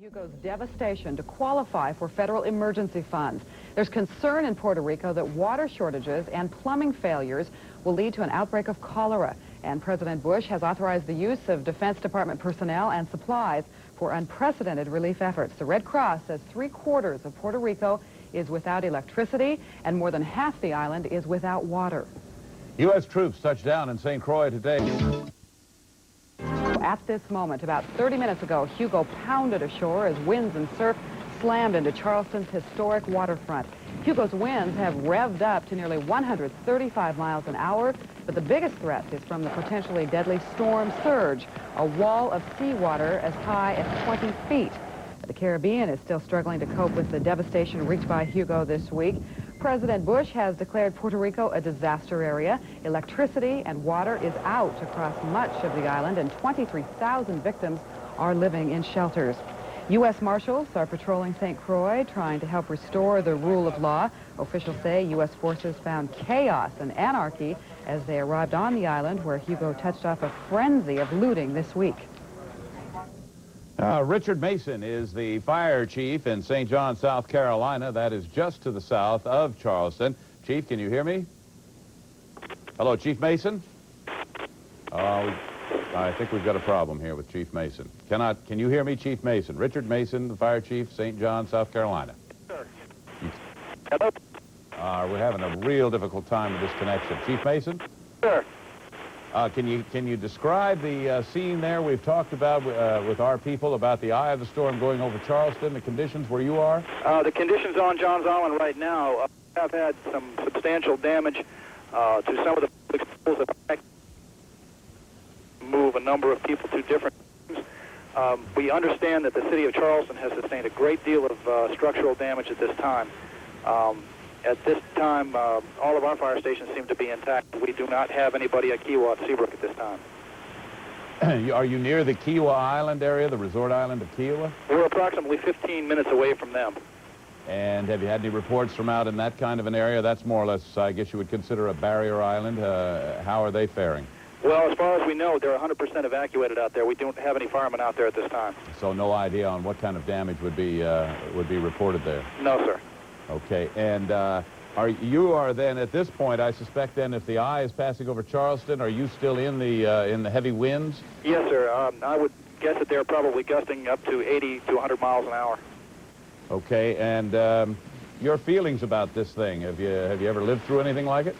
Hugo's devastation to qualify for federal emergency funds. There's concern in Puerto Rico that water shortages and plumbing failures will lead to an outbreak of cholera. And President Bush has authorized the use of Defense Department personnel and supplies for unprecedented relief efforts. The Red Cross says 3/4 of Puerto Rico is without electricity and more than half the island is without water. U.S. troops touched down in St. Croix today. At this moment, about 30 minutes ago, Hugo pounded ashore as winds and surf slammed into Charleston's historic waterfront. Hugo's winds have revved up to nearly 135 miles an hour, but the biggest threat is from the potentially deadly storm surge, a wall of seawater as high as 20 feet. The Caribbean is still struggling to cope with the devastation wreaked by Hugo this week. President Bush has declared Puerto Rico a disaster area. Electricity and water is out across much of the island, and 23,000 victims are living in shelters. U.S. Marshals are patrolling St. Croix, trying to help restore the rule of law. Officials say U.S. forces found chaos and anarchy as they arrived on the island, where Hugo touched off a frenzy of looting this week. Richard Mason is the fire chief in St. John, South Carolina. That is just to the south of Charleston. Chief, can you hear me? Hello, Chief Mason? I think we've got a problem here with Chief Mason. Can you hear me, Chief Mason? Richard Mason, the fire chief, St. John, South Carolina. Sir. Hello? We're having a real difficult time with this connection. Chief Mason? Sir. Can you describe the scene there? We've talked about with our people about the eye of the storm going over Charleston, the conditions where you are? The conditions on Johns Island right now have had some substantial damage to some of the public schools that move a number of people to different things. We understand that the city of Charleston has sustained a great deal of structural damage at this time. At this time, all of our fire stations seem to be intact. We do not have anybody at Kiowa at Seabrook at this time. Are you near the Kiowa Island area, the resort island of Kiowa? We're approximately 15 minutes away from them. And have you had any reports from out in that kind of an area? That's more or less, I guess you would consider a barrier island. How are they faring? Well, as far as we know, they're 100% evacuated out there. We don't have any firemen out there at this time. So no idea on what kind of damage would be reported there? No, sir. Okay, and you are then at this point, I suspect then, if the eye is passing over Charleston, are you still in the heavy winds? Yes, sir. I would guess that they're probably gusting up to 80 to 100 miles an hour. Okay, and your feelings about this thing? Have you ever lived through anything like it?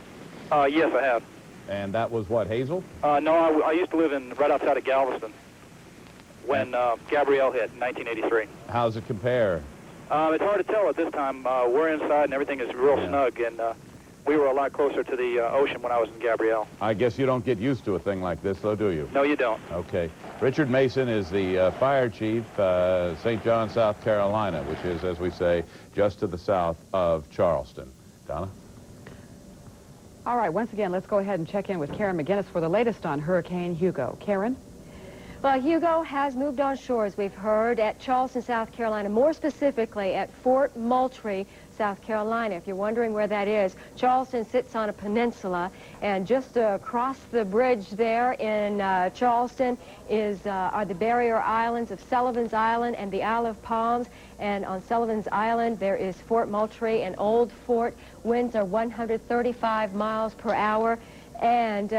Yes, I have. And that was what, Hazel? No, I used to live right outside of Galveston when Gabrielle hit in 1983. How does it compare? It's hard to tell at this time. We're inside and everything is real snug, and we were a lot closer to the ocean when I was in Gabrielle. I guess you don't get used to a thing like this, though, do you? No, you don't. Okay. Richard Mason is the fire chief, St. John, South Carolina, which is, as we say, just to the south of Charleston. Donna? All right, once again, let's go ahead and check in with Karen McGinnis for the latest on Hurricane Hugo. Karen? Well, Hugo has moved on shore, as we've heard, at Charleston, South Carolina, more specifically at Fort Moultrie, South Carolina. If you're wondering where that is, Charleston sits on a peninsula, and just across the bridge there in Charleston are the barrier islands of Sullivan's Island and the Isle of Palms. And on Sullivan's Island, there is Fort Moultrie, an old fort. Winds are 135 miles per hour. And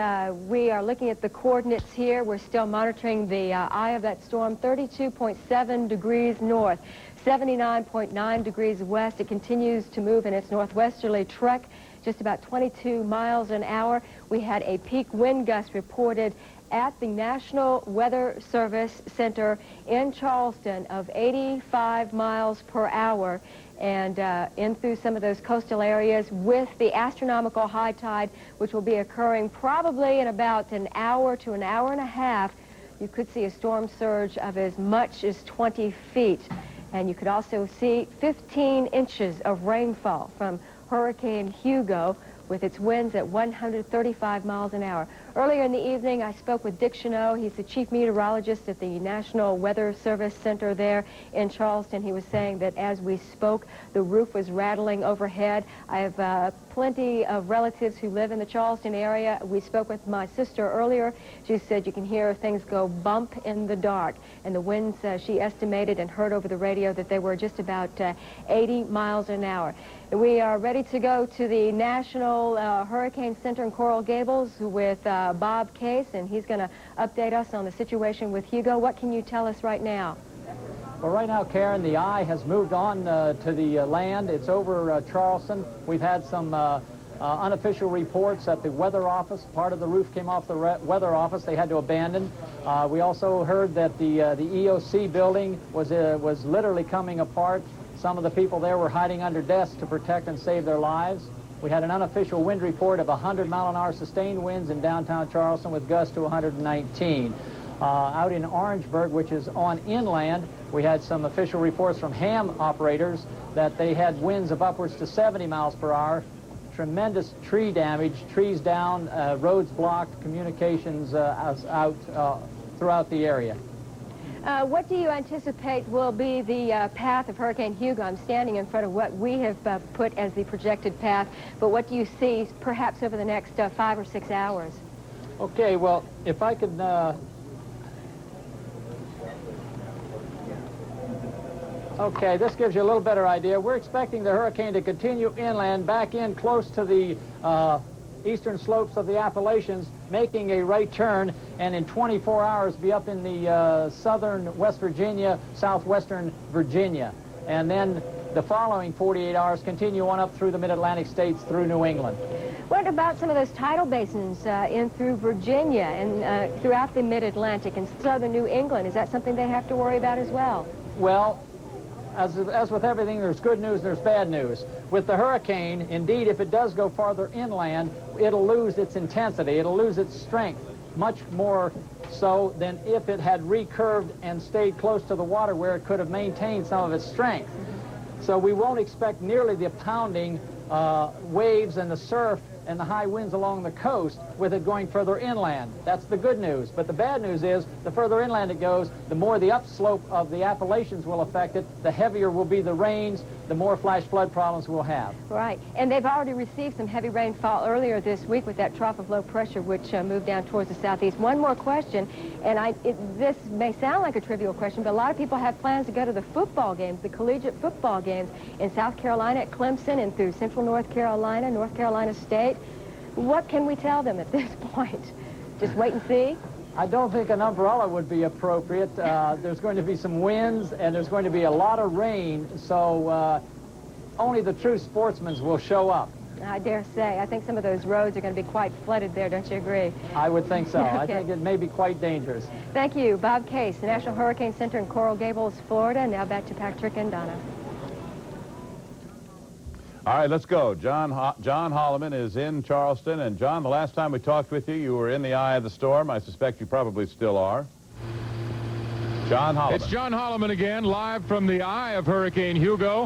we are looking at the coordinates here. We're still monitoring the eye of that storm, 32.7 degrees north, 79.9 degrees west. It continues to move in its northwesterly trek, just about 22 miles an hour. We had a peak wind gust reported at the National Weather Service Center in Charleston of 85 miles per hour. And in through some of those coastal areas with the astronomical high tide, which will be occurring probably in about an hour to an hour and a half, you could see a storm surge of as much as 20 feet. And you could also see 15 inches of rainfall from Hurricane Hugo, with its winds at 135 miles an hour. Earlier in the evening, I spoke with Dick Cheneau. He's the chief meteorologist at the National Weather Service Center there in Charleston. He was saying that as we spoke, the roof was rattling overhead. I have plenty of relatives who live in the Charleston area. We spoke with my sister earlier. She said you can hear things go bump in the dark. And the winds, she estimated and heard over the radio that they were just about 80 miles an hour. We are ready to go to the National Hurricane Center in Coral Gables with Bob Case, and he's going to update us on the situation with Hugo. What can you tell us right now? Well, right now, Karen, the eye has moved on to the land. It's over Charleston. We've had some unofficial reports at the weather office. Part of the roof came off the weather office. They had to abandon. We also heard that the EOC building was literally coming apart. Some of the people there were hiding under desks to protect and save their lives. We had an unofficial wind report of 100-mile-an-hour sustained winds in downtown Charleston with gusts to 119. Out in Orangeburg, which is on inland, we had some official reports from ham operators that they had winds of upwards to 70 miles per hour. Tremendous tree damage, trees down, roads blocked, communications out throughout the area. What do you anticipate will be the path of Hurricane Hugo? I'm standing in front of what we have put as the projected path, but what do you see perhaps over the next 5 or 6 hours? Okay, well, if I could... Okay, this gives you a little better idea. We're expecting the hurricane to continue inland, back in close to the eastern slopes of the Appalachians, making a right turn, and in 24 hours be up in the southern West Virginia, southwestern Virginia. And then the following 48 hours continue on up through the mid-Atlantic states through New England. What about some of those tidal basins in through Virginia and throughout the mid-Atlantic and southern New England? Is that something they have to worry about as well? Well, as with everything, there's good news, there's bad news. With the hurricane, indeed, if it does go farther inland, it'll lose its intensity, it'll lose its strength, much more so than if it had recurved and stayed close to the water where it could have maintained some of its strength. So we won't expect nearly the pounding waves and the surf and the high winds along the coast with it going further inland. That's the good news. But the bad news is the further inland it goes, the more the upslope of the Appalachians will affect it, the heavier will be the rains, the more flash flood problems we'll have. Right. And they've already received some heavy rainfall earlier this week with that trough of low pressure which moved down towards the southeast. One more question, and this may sound like a trivial question, but a lot of people have plans to go to the football games, the collegiate football games in South Carolina at Clemson and through Central North Carolina State. What can we tell them at this point? Just wait and see? I don't think an umbrella would be appropriate. There's going to be some winds, and there's going to be a lot of rain, so only the true sportsmen will show up. I dare say. I think some of those roads are going to be quite flooded there, don't you agree? I would think so. Okay. I think it may be quite dangerous. Thank you. Bob Case, the National Hurricane Center in Coral Gables, Florida. Now back to Patrick and Donna. All right, let's go. John Holloman is in Charleston. And, John, the last time we talked with you, you were in the eye of the storm. I suspect you probably still are. John Holloman. It's John Holloman again, live from the eye of Hurricane Hugo.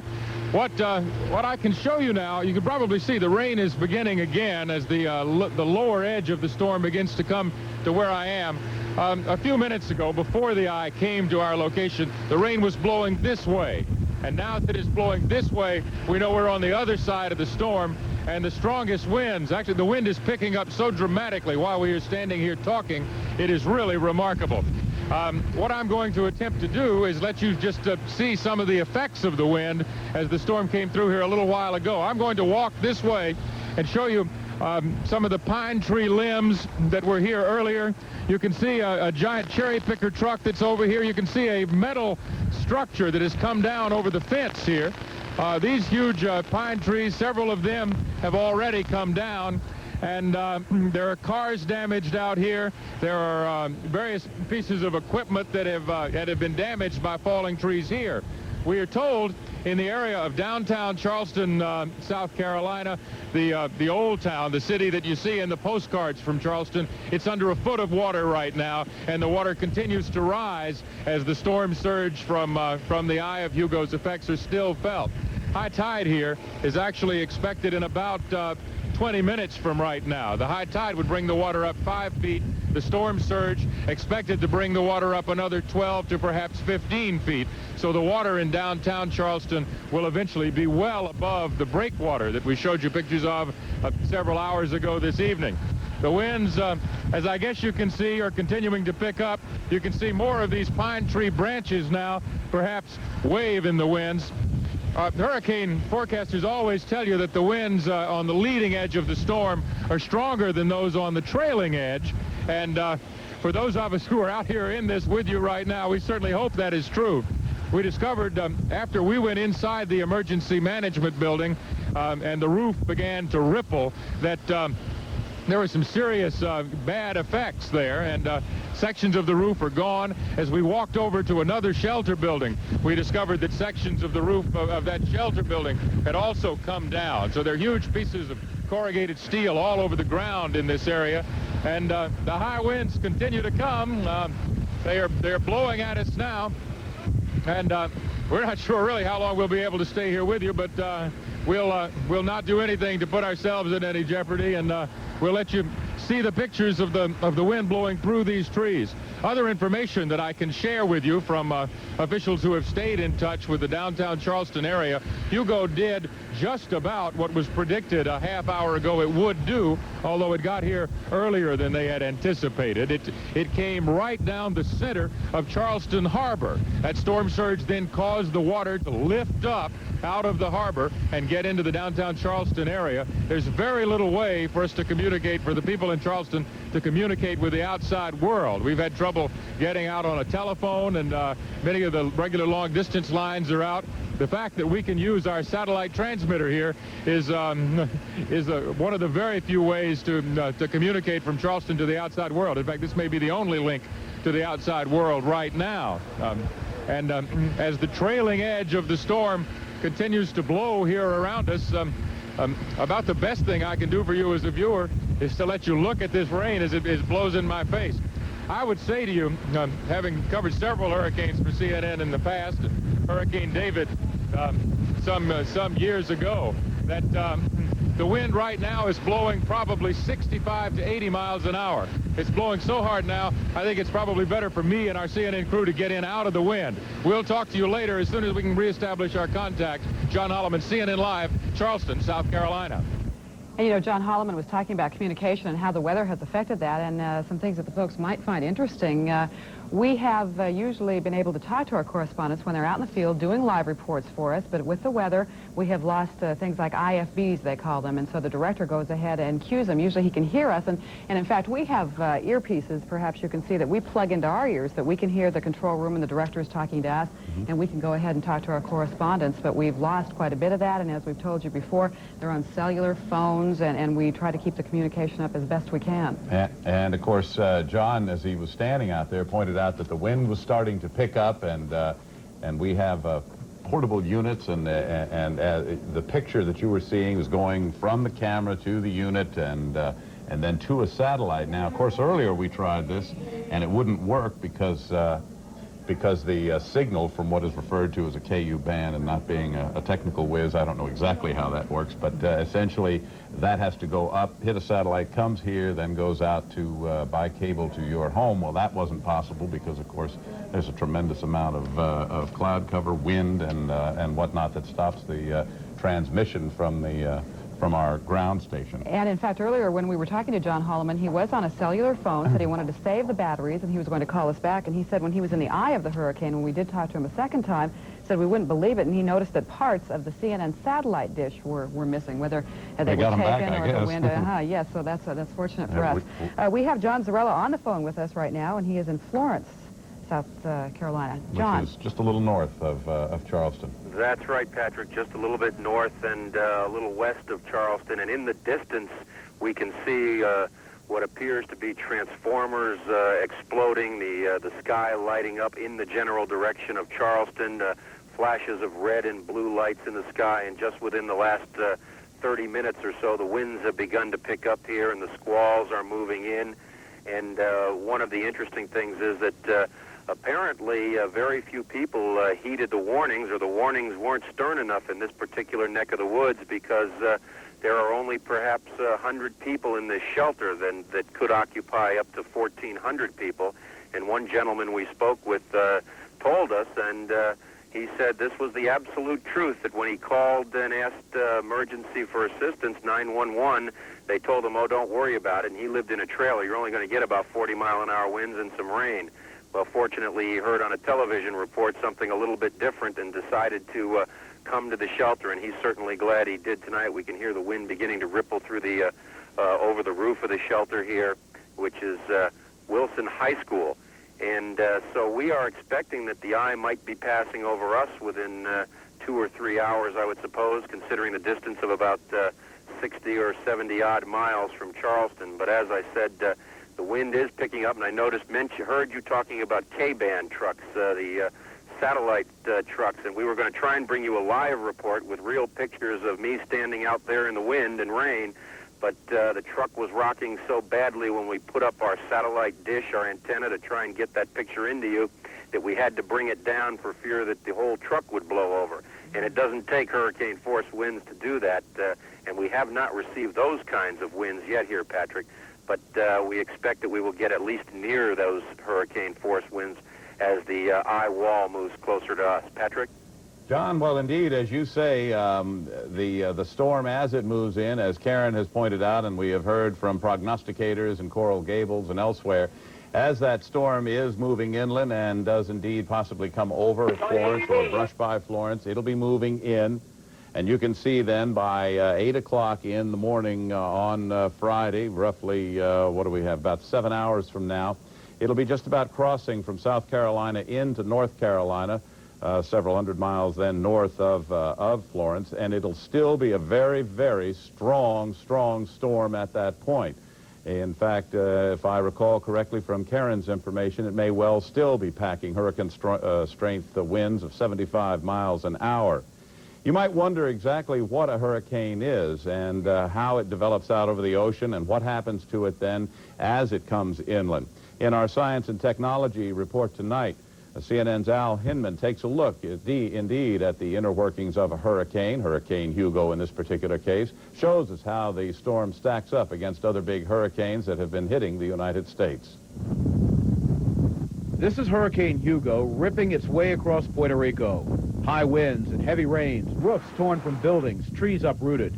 What I can show you now, you can probably see the rain is beginning again as the lower edge of the storm begins to come to where I am. A few minutes ago, before the eye came to our location, the rain was blowing this way. And now that it's blowing this way, we know we're on the other side of the storm. And the strongest winds, actually the wind is picking up so dramatically while we are standing here talking, it is really remarkable. What I'm going to attempt to do is let you just see some of the effects of the wind as the storm came through here a little while ago. I'm going to walk this way and show you some of the pine tree limbs that were here earlier. You can see a giant cherry picker truck that's over here. You can see a metal structure that has come down over the fence here. These huge pine trees, several of them have already come down. And there are cars damaged out here. There are various pieces of equipment that have been damaged by falling trees here. We are told in the area of downtown Charleston, South Carolina, the old town, the city that you see in the postcards from Charleston, it's under a foot of water right now, and the water continues to rise as the storm surge from the eye of Hugo's effects are still felt. High tide here is actually expected in about 20 minutes from right now. The high tide would bring the water up 5 feet. The storm surge expected to bring the water up another 12 to perhaps 15 feet. So the water in downtown Charleston will eventually be well above the breakwater that we showed you pictures of several hours ago this evening. The winds, as I guess you can see, are continuing to pick up. You can see more of these pine tree branches now, perhaps wave in the winds. Hurricane forecasters always tell you that the winds on the leading edge of the storm are stronger than those on the trailing edge. And for those of us who are out here in this with you right now, we certainly hope that is true. We discovered after we went inside the emergency management building and the roof began to ripple that there were some serious bad effects there, and sections of the roof are gone. As we walked over to another shelter building, we discovered that sections of the roof of that shelter building had also come down. So there are huge pieces of corrugated steel all over the ground in this area, and the high winds continue to come. They're blowing at us now, and we're not sure really how long we'll be able to stay here with you, but we'll not do anything to put ourselves in any jeopardy, and we'll let you see the pictures of the wind blowing through these trees. Other information that I can share with you from officials who have stayed in touch with the downtown Charleston area: Hugo did just about what was predicted a half hour ago it would do, although it got here earlier than they had anticipated. It came right down the center of Charleston Harbor. That storm surge then caused the water to lift up out of the harbor and get into the downtown Charleston area. There's very little way for us to communicate, for the people in Charleston to communicate with the outside world. We've had trouble getting out on a telephone, and many of the regular long-distance lines are out. The fact that we can use our satellite transmitter here is one of the very few ways to communicate from Charleston to the outside world. In fact, this may be the only link to the outside world right now. As the trailing edge of the storm continues to blow here around us, about the best thing I can do for you as a viewer is to let you look at this rain as it blows in my face. I would say to you, having covered several hurricanes for CNN in the past, Hurricane David some years ago, that the wind right now is blowing probably 65 to 80 miles an hour. It's blowing so hard now, I think it's probably better for me and our CNN crew to get in out of the wind. We'll talk to you later as soon as we can reestablish our contact. John Holloman, CNN Live, Charleston, South Carolina. And, you know, John Holloman was talking about communication and how the weather has affected that, and some things that the folks might find interesting. We have usually been able to talk to our correspondents when they're out in the field doing live reports for us, but with the weather, we have lost things like IFBs, they call them, and so the director goes ahead and cues them. Usually he can hear us, and in fact, we have earpieces, perhaps you can see, that we plug into our ears, that we can hear the control room and the director is talking to us, and we can go ahead and talk to our correspondents, but we've lost quite a bit of that, and as we've told you before, they're on cellular phones, and we try to keep the communication up as best we can. And of course, John, as he was standing out there, pointed out that the wind was starting to pick up, and we have portable units, and the picture that you were seeing was going from the camera to the unit and then to a satellite. Now, of course, earlier we tried this, and it wouldn't work because the signal from what is referred to as a KU band, and not being a technical whiz, I don't know exactly how that works, but essentially that has to go up, hit a satellite, comes here, then goes out to by cable to your home. Well, that wasn't possible because, of course, there's a tremendous amount of cloud cover, wind, and whatnot that stops the transmission from our ground station. And in fact, earlier when we were talking to John Holloman, he was on a cellular phone, said he wanted to save the batteries, and he was going to call us back. And he said when he was in the eye of the hurricane, when we did talk to him a second time, said we wouldn't believe it, and he noticed that parts of the CNN satellite dish were missing, whether they were taken back, or the wind. Yes, so that's fortunate for us. We have John Zarella on the phone with us right now, and he is in Florence, South Carolina. John. Which is just a little north of Charleston. That's right, Patrick, just a little bit north and a little west of Charleston. And in the distance, we can see what appears to be transformers exploding, the sky lighting up in the general direction of Charleston, flashes of red and blue lights in the sky. And just within the last 30 minutes or so, the winds have begun to pick up here, and the squalls are moving in. And one of the interesting things is that apparently very few people heeded the warnings, or the warnings weren't stern enough in this particular neck of the woods, because there are only perhaps 100 people in this shelter that could occupy up to 1,400 people. And one gentleman we spoke with told us, and he said this was the absolute truth, that when he called and asked emergency for assistance, 911, they told him, oh, don't worry about it. And he lived in a trailer. You're only going to get about 40-mile-an-hour winds and some rain. Well, fortunately, he heard on a television report something a little bit different and decided to come to the shelter, and he's certainly glad he did tonight. We can hear the wind beginning to ripple through the over the roof of the shelter here, which is Wilson High School. And so we are expecting that the eye might be passing over us within 2 or 3 hours, I would suppose, considering the distance of about 60 or 70-odd miles from Charleston. But as I said, the wind is picking up, and I heard you talking about K-band trucks, the satellite trucks, and we were going to try and bring you a live report with real pictures of me standing out there in the wind and rain, but the truck was rocking so badly when we put up our satellite dish, our antenna, to try and get that picture into you, that we had to bring it down for fear that the whole truck would blow over. And it doesn't take hurricane force winds to do that, and we have not received those kinds of winds yet here, Patrick, but we expect that we will get at least near those hurricane force winds as the eye wall moves closer to us. Patrick? John, well, indeed, as you say, the storm as it moves in, as Karen has pointed out, and we have heard from prognosticators in Coral Gables and elsewhere, as that storm is moving inland and does indeed possibly come over Florence or brush by Florence, it'll be moving in. And you can see then by 8 o'clock in the morning on Friday, roughly, what do we have, about 7 hours from now, it'll be just about crossing from South Carolina into North Carolina, several hundred miles then north of Florence, and it'll still be a very, very strong storm at that point. In fact, if I recall correctly from Karen's information, it may well still be packing hurricane strength winds of 75 miles an hour. You might wonder exactly what a hurricane is and how it develops out over the ocean and what happens to it then as it comes inland. In our Science and Technology report tonight, CNN's Al Hinman takes a look indeed at the inner workings of a hurricane, Hurricane Hugo in this particular case, shows us how the storm stacks up against other big hurricanes that have been hitting the United States. This is Hurricane Hugo ripping its way across Puerto Rico. High winds and heavy rains, roofs torn from buildings, trees uprooted.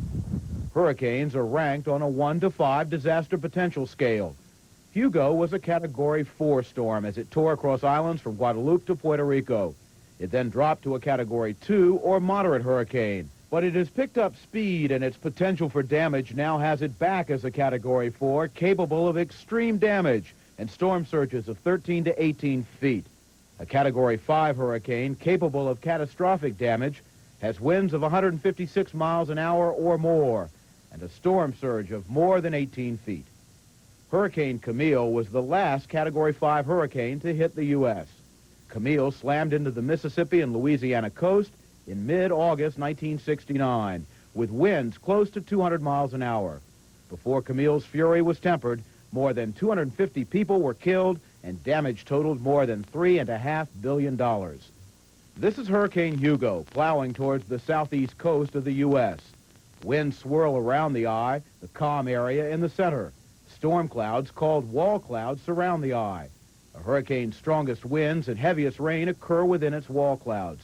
Hurricanes are ranked on a 1 to 5 disaster potential scale. Hugo was a Category 4 storm as it tore across islands from Guadeloupe to Puerto Rico. It then dropped to a Category 2 or moderate hurricane. But it has picked up speed, and its potential for damage now has it back as a Category 4, capable of extreme damage and storm surges of 13 to 18 feet. A Category 5 hurricane capable of catastrophic damage has winds of 156 miles an hour or more and a storm surge of more than 18 feet. Hurricane Camille was the last Category 5 hurricane to hit the U.S. Camille slammed into the Mississippi and Louisiana coast in mid-August 1969 with winds close to 200 miles an hour. Before Camille's fury was tempered, more than 250 people were killed and damage totaled more than $3.5 billion. This is Hurricane Hugo plowing towards the southeast coast of the U.S. Winds swirl around the eye, the calm area in the center. Storm clouds called wall clouds surround the eye. A hurricane's strongest winds and heaviest rain occur within its wall clouds.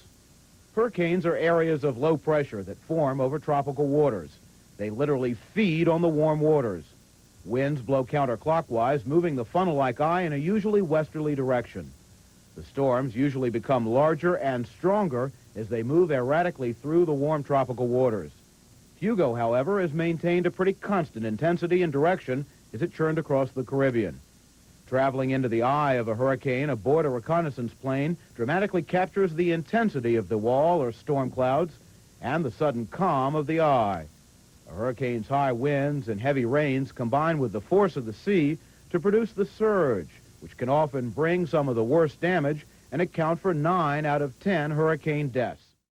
Hurricanes are areas of low pressure that form over tropical waters. They literally feed on the warm waters. Winds blow counterclockwise, moving the funnel-like eye in a usually westerly direction. The storms usually become larger and stronger as they move erratically through the warm tropical waters. Hugo, however, has maintained a pretty constant intensity and direction as it churned across the Caribbean. Traveling into the eye of a hurricane aboard a reconnaissance plane dramatically captures the intensity of the wall or storm clouds and the sudden calm of the eye. A hurricane's high winds and heavy rains combine with the force of the sea to produce the surge, which can often bring some of the worst damage and account for 9 out of 10 hurricane deaths.